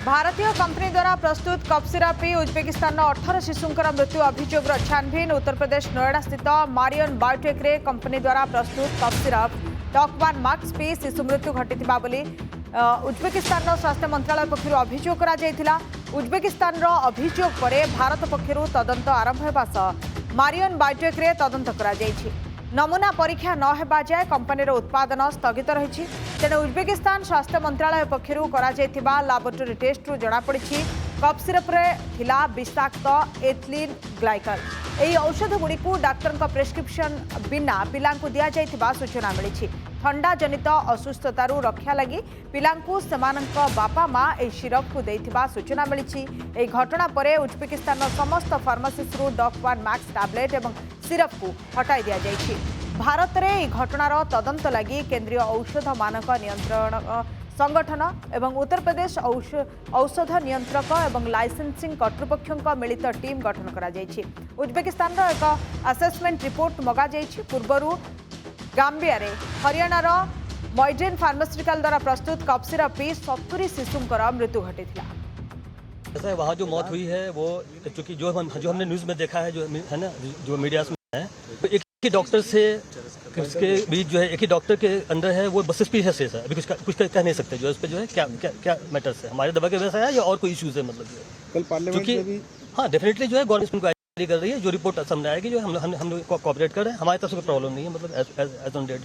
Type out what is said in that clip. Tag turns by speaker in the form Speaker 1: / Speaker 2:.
Speaker 1: भारतीय कंपनी द्वारा प्रस्तुत कफ सिरप पी उज्बेकिस्तान 18 शिशुंकर मृत्यु अभियोग छानभिन। उत्तर प्रदेश नोएडा स्थित मारियन बायोटेक रे कंपनी द्वारा प्रस्तुत कफ सिरप डॉकवान मार्क्स पी शिशु मृत्यु घटिथिबा बोली उज्बेकिस्तान स्वास्थ्य मंत्रालय पक्षरु अभियोग करा जायथिला। उज्बेकिस्तान अभियोग पर भारत पक्षरु तदंत आरंभ हेबा सह मारियन बायोटेक रे तदंत करा जायछि। नमूना परीक्षा न हेबा जाय कंपनीर उत्पादन स्थगित रही। तेणु उज्बेकिस्तान स्वास्थ्य मंत्रालय पक्षरु करा जायथिबा लैबोरेटरी टेस्टरू जणा पड़िछि कफ सिरप रे थिला विषाक्त एथिलीन ग्लाइकल। एही औषध गुडी को डाक्टर प्रेस्क्रिप्शन बिना पिलांकु दिया जायथिबा सूचना मिली। ठंडा जनित असुस्थतारू रक्षा लगी पिलांकु सेमानंक बापा माँ ए सिरप को देथिबा सूचना मिली। एही घटना परे उज्बेकिस्तान समस्त फार्मासीरू डॉकवान मैक्स टैबलेट एवं सिरप को हटाई दिया जायछि। भारत में यह घटनार तदंत लगी केंद्रीय औषध मानक नियंत्रण संगठन एवं उत्तर प्रदेश औषध नियंत्रक एवं लाइसेंसिंग कर्तृपक्षों मिलित टीम गठन करा जायछि। उज्बेकिस्तान एक असेसमेंट रिपोर्ट मगा जायछि। पूर्वरु गाम्बिया रे हरियाणार मॉइड्रेन फार्मास्यूटिकल द्वारा प्रस्तुत कफ सिरप पी 70 शिशुंकर मृत्यु घटिथिला।
Speaker 2: ऐसा वहाँ जो मौत हुई है वो चूंकि जो हमने न्यूज़ में देखा है जो है ना जो मीडिया में है तो एक ही डॉक्टर से उसके बीच जो है एक ही डॉक्टर के अंदर है वो बस भी है सर अभी कुछ कह नहीं सकते जो इस पर जो है क्या मैटर्स है हमारे दवा के वजह से है या और कोई इश्यूज है मतलब
Speaker 3: कल पार्लियामेंट में भी
Speaker 2: हाँ डेफिनेटली जो है गवर्नमेंट उनको एग्री कर रही है। जो रिपोर्ट सामने आएगी जो हम लोग कोऑपरेट कर रहे हैं हमारी तरफ से कोई प्रॉब्लम नहीं है मतलब एज ऑन डेट।